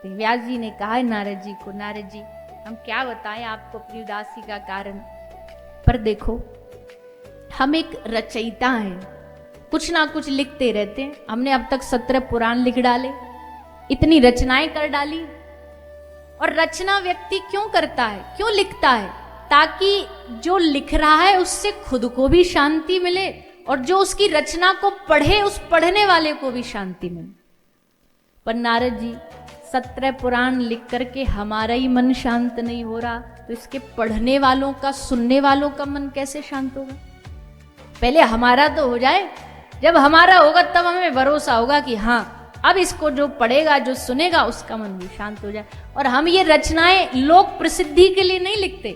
सकते हैं। व्यास जी ने कहा नारद जी को, नारद जी हम क्या बताएं आपको अपनी उदासी का कारण, पर देखो हम एक रचयिता हैं, कुछ ना कुछ लिखते रहते हैं। हमने अब तक 17 पुराण लिख डाले, इतनी रचनाएं कर डाली। और रचना व्यक्ति क्यों करता है, क्यों लिखता है? ताकि जो लिख रहा है उससे खुद को भी शांति मिले और जो उसकी रचना को पढ़े उस पढ़ने वाले को भी शांति मिले। पर नारद जी 17 पुराण लिख करके हमारा ही मन शांत नहीं हो रहा, तो इसके पढ़ने वालों का, सुनने वालों का मन कैसे शांत होगा? पहले हमारा तो हो जाए, जब हमारा होगा तब हमें भरोसा होगा कि हाँ अब इसको जो पढ़ेगा, जो सुनेगा उसका मन भी शांत हो जाए। और हम ये रचनाएं लोक प्रसिद्धि के लिए नहीं लिखते।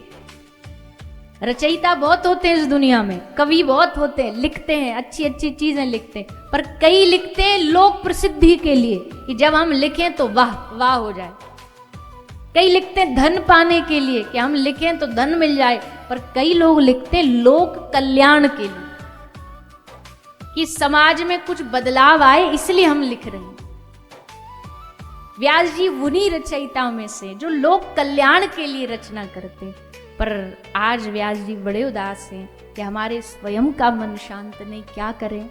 रचयिता बहुत होते हैं इस दुनिया में, कवि बहुत होते हैं, लिखते हैं, अच्छी अच्छी चीजें लिखते हैं, पर कई लिखते हैं लोक प्रसिद्धि के लिए कि जब हम लिखें तो वाह वाह हो जाए। कई लिखते हैं धन पाने के लिए कि हम लिखें तो धन मिल जाए, पर कई लोग लिखते हैं लोक कल्याण के लिए कि समाज में कुछ बदलाव आए, इसलिए हम लिख रहे हैं। व्यास जी उन्हीं रचयिताओं में से जो लोक कल्याण के लिए रचना करते हैं। पर आज व्यास जी बड़े उदास हैं कि हमारे स्वयं का मन शांत नहीं, क्या करें?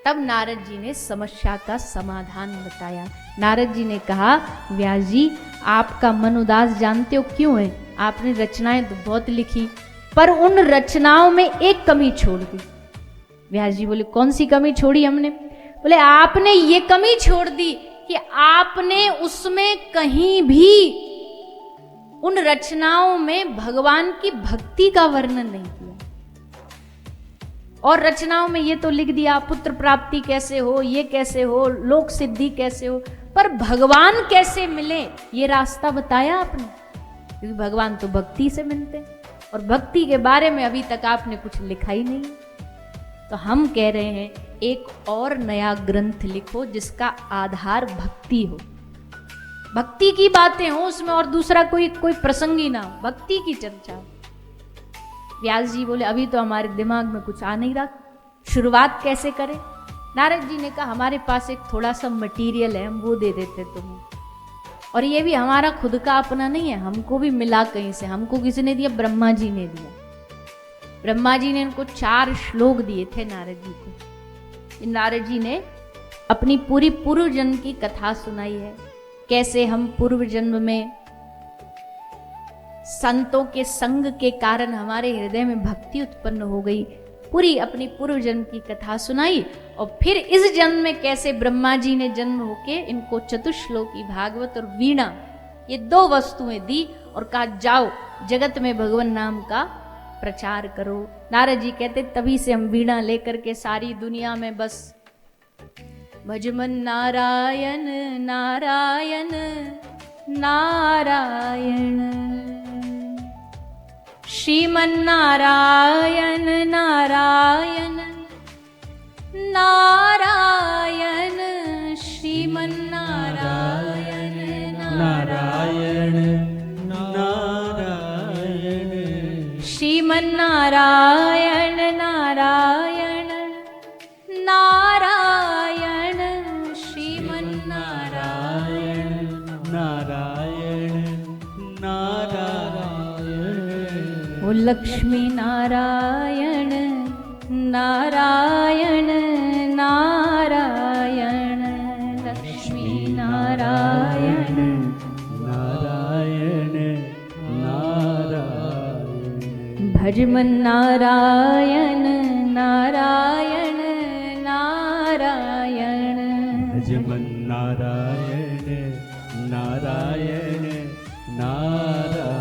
तब नारद जी ने समस्या का समाधान बताया। नारद जी ने कहा, व्यास जी आपका मन उदास जानते हो क्यों है? आपने रचनाएं तो बहुत लिखी, पर उन रचनाओं में एक कमी छोड़ दी। व्यास जी बोले, कौन सी कमी छोड़ी हमने? बोले, आपने ये कमी छोड़ दी कि आपने उसमें कहीं भी, उन रचनाओं में भगवान की भक्ति का वर्णन नहीं किया। और रचनाओं में ये तो लिख दिया पुत्र प्राप्ति कैसे हो, ये कैसे हो, लोक सिद्धि कैसे हो, पर भगवान कैसे मिले ये रास्ता बताया आपने? क्योंकि भगवान तो भक्ति से मिलते हैं और भक्ति के बारे में अभी तक आपने कुछ लिखा ही नहीं। तो हम कह रहे हैं एक और नया ग्रंथ लिखो जिसका आधार भक्ति हो, भक्ति की बातें हो उसमें, और दूसरा कोई प्रसंग ही ना हो, भक्ति की चर्चा हो। व्यास जी बोले, अभी तो हमारे दिमाग में कुछ आ नहीं रहा, शुरुआत कैसे करें? नारद जी ने कहा, हमारे पास एक थोड़ा सा मटेरियल है, हम वो दे देते तुम्हें। और ये भी हमारा खुद का अपना नहीं है, हमको भी मिला कहीं से। हमको किसी ने दिया? ब्रह्मा जी ने दिया। ब्रह्मा जी ने इनको 4 श्लोक दिए थे नारद जी को। नारद जी ने अपनी पूरी पूर्व जन्म की कथा सुनाई है, कैसे हम पूर्व जन्म में संतों के संग के कारण हमारे हृदय में भक्ति उत्पन्न हो गई। पूरी अपनी पूर्व जन्म की कथा सुनाई, और फिर इस जन्म में कैसे ब्रह्मा जी ने जन्म होके इनको चतुश्लोकी भागवत और वीणा, ये 2 वस्तुएं दी और कहा जाओ जगत में भगवान नाम का प्रचार करो। नारद जी कहते तभी से हम वीणा लेकर के सारी दुनिया में बस भजमन नारायण नारायण नारायण, श्रीमन नारायण नारायण नारायण, श्रीमन नारायण नारायण नारायण, श्रीमन नारायण नारायण नारायण, श्रीमन नारायण नारायण नारायण। ओ लक्ष्मी नारायण नारायण नारायण, लक्ष्मी नारायण नारायण नारायण, भजमन नारायण नारायण नारायण, भजमन नारायण नारायण नारायण।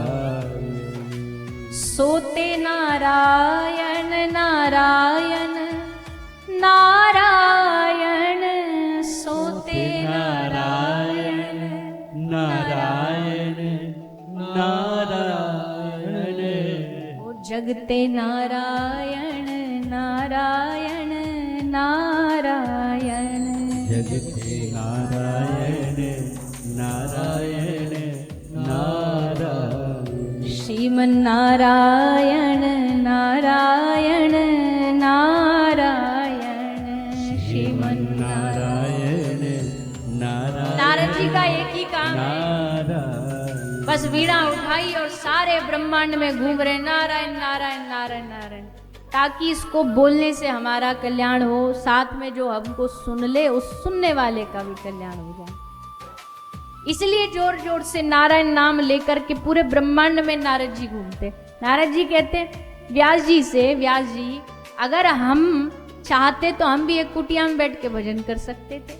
सोते नारायण नारायण नारायण, सोते नारायण नारायण नारायण, ओ जगते नारायण नारायण नारायण, जगते नारायण नारायण नारायण, श्रीमन नारायण नारायण नारायण, श्रीमन नारायण नारायण। नारद जी का एक ही काम है, बस वीणा उठाई और सारे ब्रह्मांड में घूम रहे नारायण नारायण नारायण नारायण, ताकि इसको बोलने से हमारा कल्याण हो, साथ में जो हमको सुन ले उस सुनने वाले का भी कल्याण हो जाए। इसलिए जोर जोर से नारायण नाम लेकर के पूरे ब्रह्मांड में नारद जी घूमते। नारद जी कहते व्यास जी से, व्यास जी अगर हम चाहते तो हम भी एक कुटिया में बैठ के भजन कर सकते थे,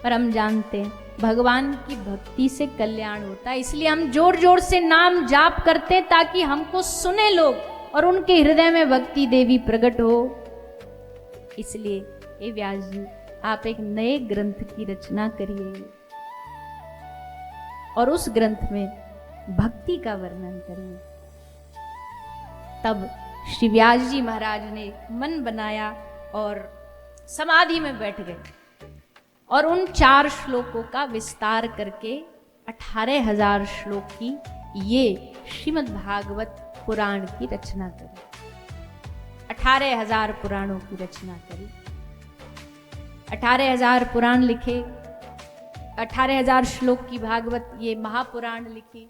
पर हम जानते हैं भगवान की भक्ति से कल्याण होता है, इसलिए हम जोर जोर से नाम जाप करते ताकि हमको सुने लोग और उनके हृदय में भक्ति देवी प्रकट हो। इसलिए हे व्यास जी आप एक नए ग्रंथ की रचना करिए और उस ग्रंथ में भक्ति का वर्णन करिए। तब श्री व्यास जी महाराज ने मन बनाया और समाधि में बैठ गए और उन 4 श्लोकों का विस्तार करके 18,000 श्लोक की ये श्रीमद् भागवत पुराण की रचना करी। 18,000 पुराणों की रचना करी, 18,000 पुराण लिखे, 18,000 श्लोक की भागवत ये महापुराण लिखी।